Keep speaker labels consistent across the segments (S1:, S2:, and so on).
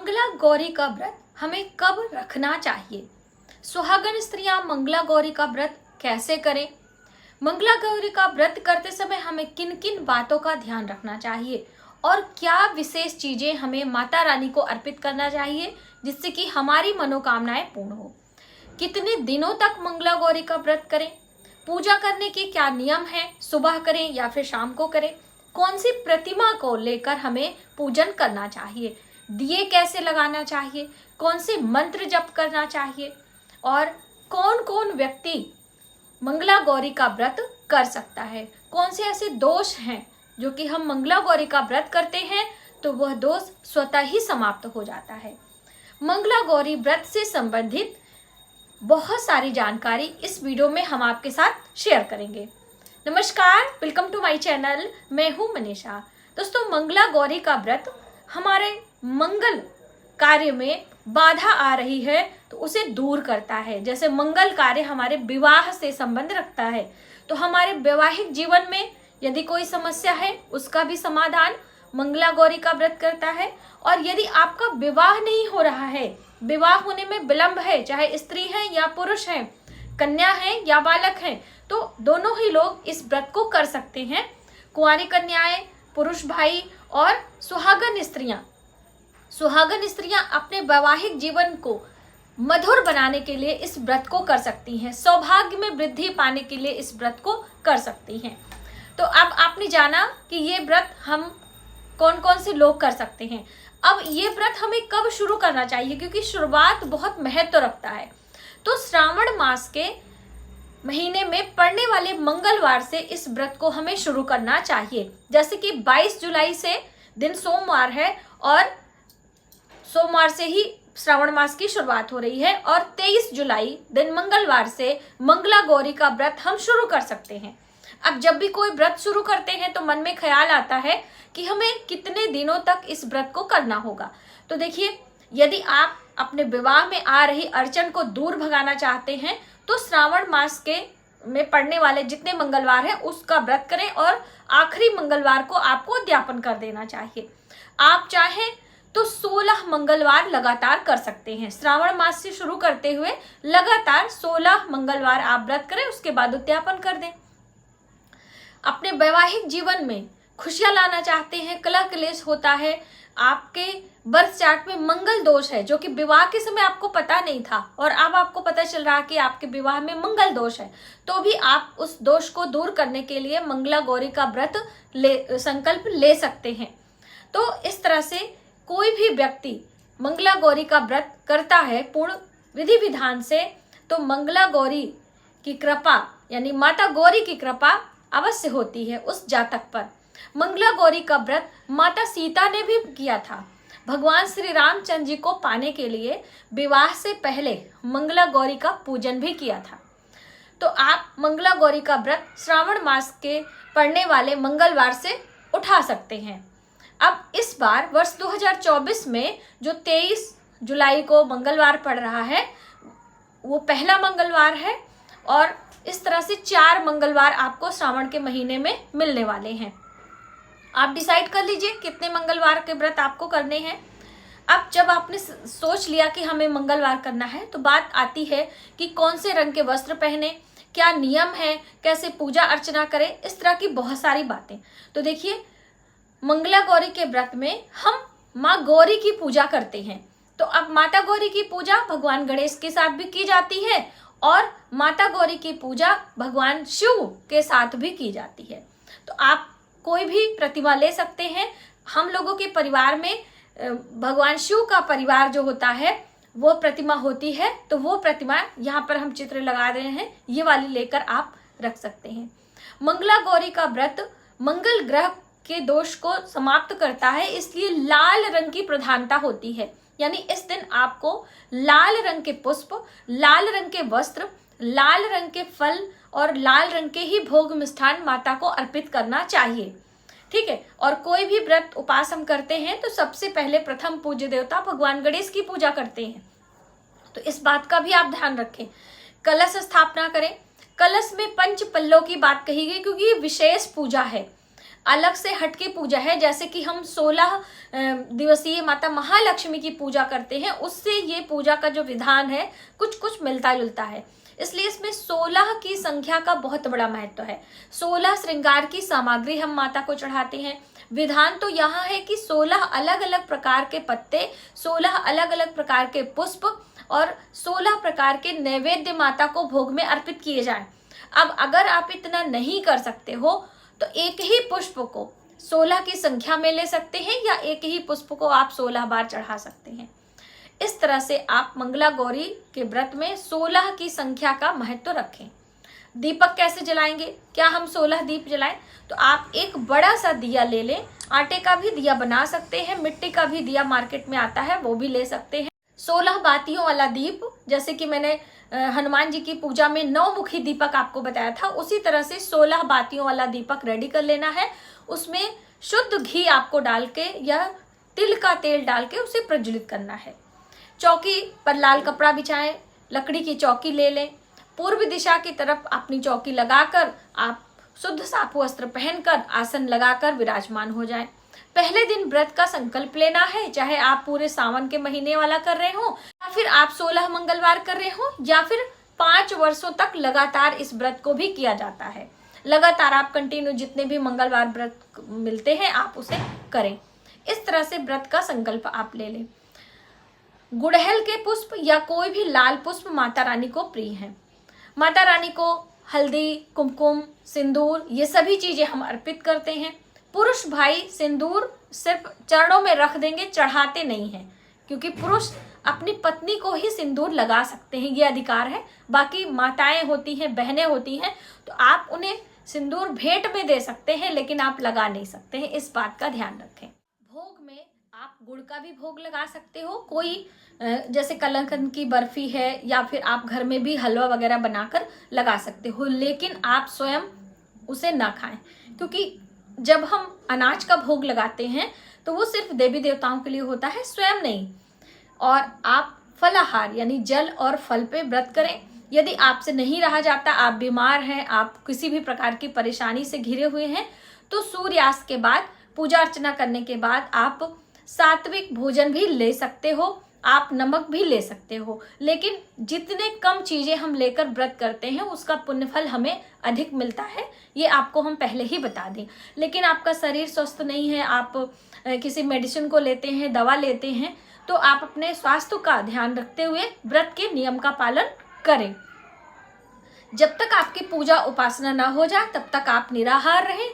S1: मंगला गौरी का व्रत हमें कब रखना चाहिए? सुहागन स्त्रियां मंगला गौरी का व्रत कैसे करें? मंगला गौरी का व्रत करते समय हमें किन किन बातों का ध्यान रखना चाहिए और क्या विशेष चीजें हमें माता रानी को अर्पित करना चाहिए जिससे कि हमारी मनोकामनाएं पूर्ण हो? कितने दिनों तक मंगला गौरी का व्रत करें? पूजा करने के क्या नियम हैं? सुबह करें या फिर शाम को करें? कौन सी प्रतिमा को लेकर हमें पूजन करना चाहिए? दिए कैसे लगाना चाहिए? कौन से मंत्र जप करना चाहिए? और कौन कौन व्यक्ति मंगला गौरी का व्रत कर सकता है? कौन से ऐसे दोष हैं जो कि हम मंगला गौरी का व्रत करते हैं तो वह दोष स्वतः ही समाप्त हो जाता है। मंगला गौरी व्रत से संबंधित बहुत सारी जानकारी इस वीडियो में हम आपके साथ शेयर करेंगे। नमस्कार, वेलकम टू माय चैनल। मैं हूं मनीषा। दोस्तों, मंगला गौरी का व्रत हमारे मंगल कार्य में बाधा आ रही है तो उसे दूर करता है। जैसे मंगल कार्य हमारे विवाह से संबंध रखता है तो हमारे वैवाहिक जीवन में यदि कोई समस्या है उसका भी समाधान मंगला गौरी का व्रत करता है। और यदि आपका विवाह नहीं हो रहा है, विवाह होने में विलंब है, चाहे स्त्री है या पुरुष है, कन्या है या बालक है, तो दोनों ही लोग इस व्रत को कर सकते हैं। कुंवारी कन्याएं, पुरुष भाई और सुहागन स्त्रियां अपने वैवाहिक जीवन को मधुर बनाने के लिए इस व्रत को कर सकती हैं। सौभाग्य में वृद्धि पाने के लिए इस व्रत को कर सकती हैं। तो अब आपने जाना कि ये व्रत हम कौन कौन से लोग कर सकते हैं। अब ये व्रत हमें कब शुरू करना चाहिए, क्योंकि शुरुआत बहुत महत्व रखता है। तो श्रावण मास के महीने में पड़ने वाले मंगलवार से इस व्रत को हमें शुरू करना चाहिए। जैसे कि 22 जुलाई से दिन सोमवार है और सोमवार से ही श्रावण मास की शुरुआत हो रही है और 23 जुलाई दिन मंगलवार से मंगला गौरी का व्रत हम शुरू कर सकते हैं। अब जब भी कोई व्रत शुरू करते हैं तो मन में ख्याल आता है कि हमें कितने दिनों तक इस व्रत को करना होगा। तो देखिए, यदि आप अपने विवाह में आ रही अड़चन को दूर भगाना चाहते हैं तो श्रावण मास के में पड़ने वाले जितने मंगलवार हैं उसका व्रत करें और आखिरी मंगलवार को आपको उद्यापन कर देना चाहिए। आप चाहें तो 16 मंगलवार लगातार कर सकते हैं। श्रावण मास से शुरू करते हुए लगातार 16 मंगलवार आप व्रत करें, उसके बाद उद्यापन कर दें। अपने वैवाहिक जीवन में खुशियां लाना चाहते हैं, कलह क्लेश होता है, आपके बर्थ चार्ट में मंगल दोष है जो कि विवाह के समय आपको पता नहीं था और अब आपको पता चल रहा कि आपके विवाह में मंगल दोष है, तो भी आप उस दोष को दूर करने के लिए मंगला गौरी का व्रत संकल्प ले सकते हैं। तो इस तरह से कोई भी व्यक्ति मंगला गौरी का व्रत करता है पूर्ण विधि विधान से तो मंगला गौरी की कृपा यानी माता गौरी की कृपा अवश्य होती है उस जातक पर। मंगला गौरी का व्रत माता सीता ने भी किया था। भगवान श्री रामचंद्र जी को पाने के लिए विवाह से पहले मंगला गौरी का पूजन भी किया था। तो आप मंगला गौरी का व्रत श्रावण मास के पड़ने वाले मंगलवार से उठा सकते हैं। अब इस बार वर्ष 2024 में जो 23 जुलाई को मंगलवार पड़ रहा है वो पहला मंगलवार है और इस तरह से 4 मंगलवार आपको श्रावण के महीने में मिलने वाले हैं। आप डिसाइड कर लीजिए कितने मंगलवार के व्रत आपको करने हैं। अब जब आपने सोच लिया कि हमें मंगलवार करना है तो बात आती है कि कौन से रंग के वस्त्र पहने, क्या नियम है, कैसे पूजा अर्चना करें, इस तरह की बहुत सारी बातें। तो देखिए, मंगला गौरी के व्रत में हम माँ गौरी की पूजा करते हैं। तो अब माता गौरी की पूजा भगवान गणेश के साथ भी की जाती है और माता गौरी की पूजा भगवान शिव के साथ भी की जाती है। तो आप कोई भी प्रतिमा ले सकते हैं। हम लोगों के परिवार में भगवान शिव का परिवार जो होता है वो प्रतिमा होती है, तो वो प्रतिमा यहाँ पर हम चित्र लगा रहे हैं, ये वाली लेकर आप रख सकते हैं। मंगला गौरी का व्रत मंगल ग्रह के दोष को समाप्त करता है, इसलिए लाल रंग की प्रधानता होती है। यानी इस दिन आपको लाल रंग के पुष्प, लाल रंग के वस्त्र, लाल रंग के फल और लाल रंग के ही भोग मिष्ठान माता को अर्पित करना चाहिए। ठीक है। और कोई भी व्रत उपास हम करते हैं तो सबसे पहले प्रथम पूज्य देवता भगवान गणेश की पूजा करते हैं। तो इस बात का भी आप ध्यान रखें। कलश स्थापना करें। कलश में पंच पल्लों की बात कही गई क्योंकि ये विशेष पूजा है। अलग से हटके पूजा है। जैसे कि हम 16 दिवसीय माता महालक्ष्मी की पूजा करते हैं, उससे ये पूजा का जो विधान है कुछ कुछ मिलता जुलता है। इसलिए इसमें 16 की संख्या का बहुत बड़ा महत्व है। 16 श्रृंगार की सामग्री हम माता को चढ़ाते हैं। विधान तो यहाँ है कि 16 अलग अलग प्रकार के पत्ते, 16 अलग अलग प्रकार के पुष्प और 16 प्रकार के नैवेद्य माता को भोग में अर्पित किए जाएं। अब अगर आप इतना नहीं कर सकते हो तो एक ही पुष्प को 16 की संख्या में ले सकते हैं या एक ही पुष्प को आप 16 बार चढ़ा सकते हैं। इस तरह से आप मंगला गौरी के व्रत में 16 की संख्या का महत्व रखें। दीपक कैसे जलाएंगे? क्या हम 16 दीप जलाएं? तो आप एक बड़ा सा दिया ले लें। आटे का भी दिया बना सकते हैं, मिट्टी का भी दिया मार्केट में आता है, वो भी ले सकते हैं। 16 बातियों वाला दीप, जैसे कि मैंने हनुमान जी की पूजा में 9 मुखी दीपक आपको बताया था, उसी तरह से 16 बातियों वाला दीपक रेडी कर लेना है। उसमें शुद्ध घी आपको डाल के या तिल का तेल डाल के उसे प्रज्वलित करना है। चौकी पर लाल कपड़ा बिछाएं, लकड़ी की चौकी ले लें, पूर्व दिशा की तरफ अपनी चौकी लगाकर आप शुद्ध साफ वस्त्र पहनकर आसन लगाकर विराजमान हो जाएं। पहले दिन व्रत का संकल्प लेना है, चाहे आप पूरे सावन के महीने वाला कर रहे हो या फिर आप 16 मंगलवार कर रहे हो या फिर 5 वर्षों तक लगातार इस व्रत को भी किया जाता है। लगातार आप कंटिन्यू जितने भी मंगलवार व्रत मिलते हैं आप उसे करें। इस तरह से व्रत का संकल्प आप ले लें। गुड़हल के पुष्प या कोई भी लाल पुष्प माता रानी को प्रिय है। माता रानी को हल्दी, कुमकुम, सिंदूर ये सभी चीजें हम अर्पित करते हैं। पुरुष भाई सिंदूर सिर्फ चरणों में रख देंगे, चढ़ाते नहीं हैं, क्योंकि पुरुष अपनी पत्नी को ही सिंदूर लगा सकते हैं, ये अधिकार है। बाकी माताएं होती हैं, बहनें होती हैं, तो आप उन्हें सिंदूर भेंट में दे सकते हैं, लेकिन आप लगा नहीं सकते हैं, इस बात का ध्यान रखें। भोग में आप गुड़ का भी भोग लगा सकते हो। कोई जैसे कलाकंद की बर्फी है या फिर आप घर में भी हलवा वगैरह बनाकर लगा सकते हो, लेकिन आप स्वयं उसे ना खाएं, क्योंकि जब हम अनाज का भोग लगाते हैं तो वो सिर्फ देवी देवताओं के लिए होता है, स्वयं नहीं। और आप फलाहार यानी जल और फल पे व्रत करें। यदि आपसे नहीं रहा जाता, आप बीमार हैं, आप किसी भी प्रकार की परेशानी से घिरे हुए हैं, तो सूर्यास्त के बाद पूजा अर्चना करने के बाद आप सात्विक भोजन भी ले सकते हो, आप नमक भी ले सकते हो। लेकिन जितने कम चीजें हम लेकर व्रत करते हैं उसका पुण्यफल हमें अधिक मिलता है, ये आपको हम पहले ही बता दें। लेकिन आपका शरीर स्वस्थ नहीं है, आप किसी मेडिसिन को लेते हैं, दवा लेते हैं, तो आप अपने स्वास्थ्य का ध्यान रखते हुए व्रत के नियम का पालन करें। जब तक आपकी पूजा उपासना ना हो जाए तब तक आप निराहार रहें।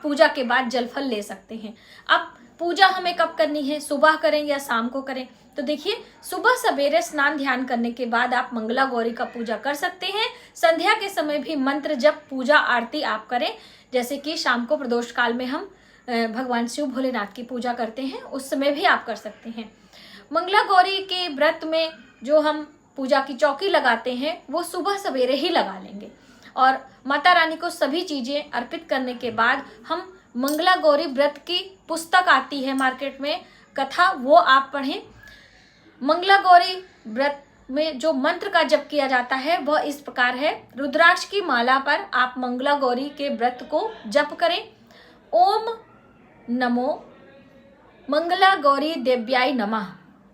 S1: पूजा के बाद जलफल ले सकते हैं। अब पूजा हमें कब करनी है, सुबह करें या शाम को करें? तो देखिए, सुबह सवेरे स्नान ध्यान करने के बाद आप मंगला गौरी का पूजा कर सकते हैं। संध्या के समय भी मंत्र जप पूजा आरती आप करें। जैसे कि शाम को प्रदोष काल में हम भगवान शिव भोलेनाथ की पूजा करते हैं, उस समय भी आप कर सकते हैं। मंगला गौरी के व्रत में जो हम पूजा की चौकी लगाते हैं वो सुबह सवेरे ही लगा लेंगे। और माता रानी को सभी चीजें अर्पित करने के बाद हम मंगला गौरी व्रत की पुस्तक आती है मार्केट में, कथा, वो आप पढ़ें। मंगला गौरी व्रत में जो मंत्र का जप किया जाता है वह इस प्रकार है। रुद्राक्ष की माला पर आप मंगला गौरी के व्रत को जप करें। ओम नमो मंगला गौरी देव्याय नमः,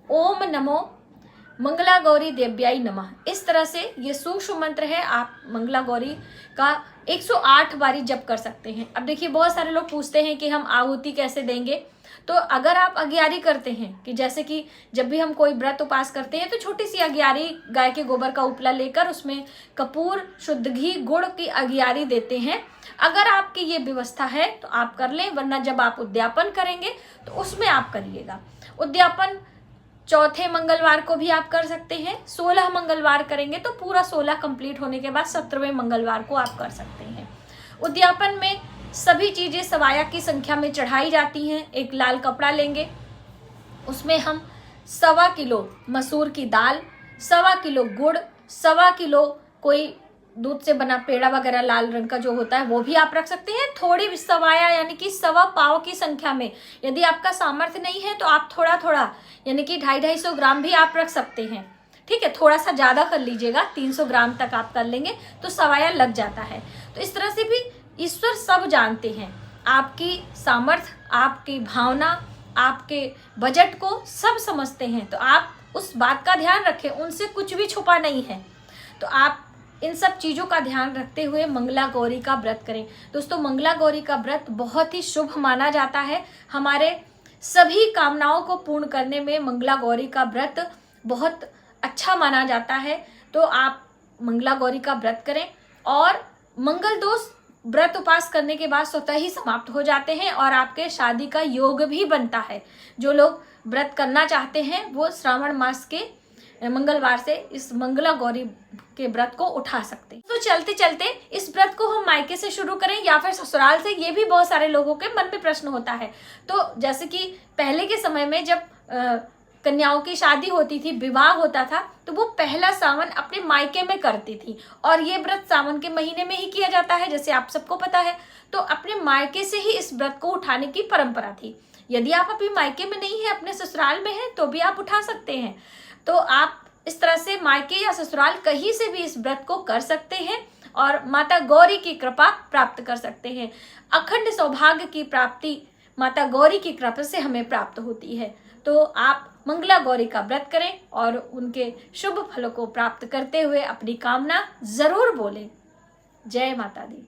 S1: ओम नमो मंगला गौरी देव्याय नमः। इस तरह से ये सूक्ष्म मंत्र है, आप मंगला गौरी का 108 बारी जप कर सकते हैं। अब देखिए, बहुत सारे लोग पूछते हैं कि हम आहुति कैसे देंगे। तो अगर आप अगियारी करते हैं, कि जैसे कि जब भी हम कोई व्रत उपास करते हैं तो छोटी सी अगियारी गाय के गोबर का उपला लेकर उसमें कपूर, शुद्ध घी, गुड़ की अगियारी देते हैं। अगर आपकी ये व्यवस्था है तो आप कर लें, वरना जब आप उद्यापन करेंगे तो उसमें आप करिएगा। उद्यापन चौथे मंगलवार को भी आप कर सकते हैं। 16 मंगलवार करेंगे तो पूरा 16 कंप्लीट होने के बाद 17वें मंगलवार को आप कर सकते हैं। उद्यापन में सभी चीजें सवाया की संख्या में चढ़ाई जाती हैं। एक लाल कपड़ा लेंगे, उसमें हम 1.25 किलो मसूर की दाल, 1.25 किलो गुड़, 1.25 किलो कोई दूध से बना पेड़ा वगैरह लाल रंग का जो होता है वो भी आप रख सकते हैं। थोड़ी सवाया यानी कि 1.25 पाव की संख्या में, यदि आपका सामर्थ्य नहीं है तो आप थोड़ा थोड़ा यानी कि 250-250 ग्राम भी आप रख सकते हैं। ठीक है, थोड़ा सा ज्यादा कर लीजिएगा, 300 ग्राम तक आप कर लेंगे तो सवाया लग जाता है। तो इस तरह से भी ईश्वर सब जानते हैं। आपकी सामर्थ्य, आपकी भावना, आपके बजट को सब समझते हैं। तो आप उस बात का ध्यान रखें, उनसे कुछ भी छुपा नहीं है। तो आप इन सब चीज़ों का ध्यान रखते हुए मंगला गौरी का व्रत करें। दोस्तों, मंगला गौरी का व्रत बहुत ही शुभ माना जाता है। हमारे सभी कामनाओं को पूर्ण करने में मंगला गौरी का व्रत बहुत अच्छा माना जाता है। तो आप मंगला गौरी का व्रत करें और मंगल दोष व्रत उपास करने के बाद स्वतः ही समाप्त हो जाते हैं और आपके शादी का योग भी बनता है। जो लोग व्रत करना चाहते हैं वो श्रावण मास के मंगलवार से इस मंगला गौरी के व्रत को उठा सकते हैं। तो चलते चलते इस व्रत को हम मायके से शुरू करें या फिर ससुराल से, ये भी बहुत सारे लोगों के मन में प्रश्न होता है। तो जैसे कि पहले के समय में जब कन्याओं की शादी होती थी, विवाह होता था, तो वो पहला सावन अपने मायके में करती थी और ये व्रत सावन के महीने में ही किया जाता है, जैसे आप सबको पता है। तो अपने मायके से ही इस व्रत को उठाने की परंपरा थी। यदि आप अभी मायके में नहीं है, अपने ससुराल में है, तो भी आप उठा सकते हैं। तो आप इस तरह से मायके या ससुराल कहीं से भी इस व्रत को कर सकते हैं और माता गौरी की कृपा प्राप्त कर सकते हैं। अखंड सौभाग्य की प्राप्ति माता गौरी की कृपा से हमें प्राप्त होती है। तो आप मंगला गौरी का व्रत करें और उनके शुभ फलों को प्राप्त करते हुए अपनी कामना जरूर बोलें। जय माता दी।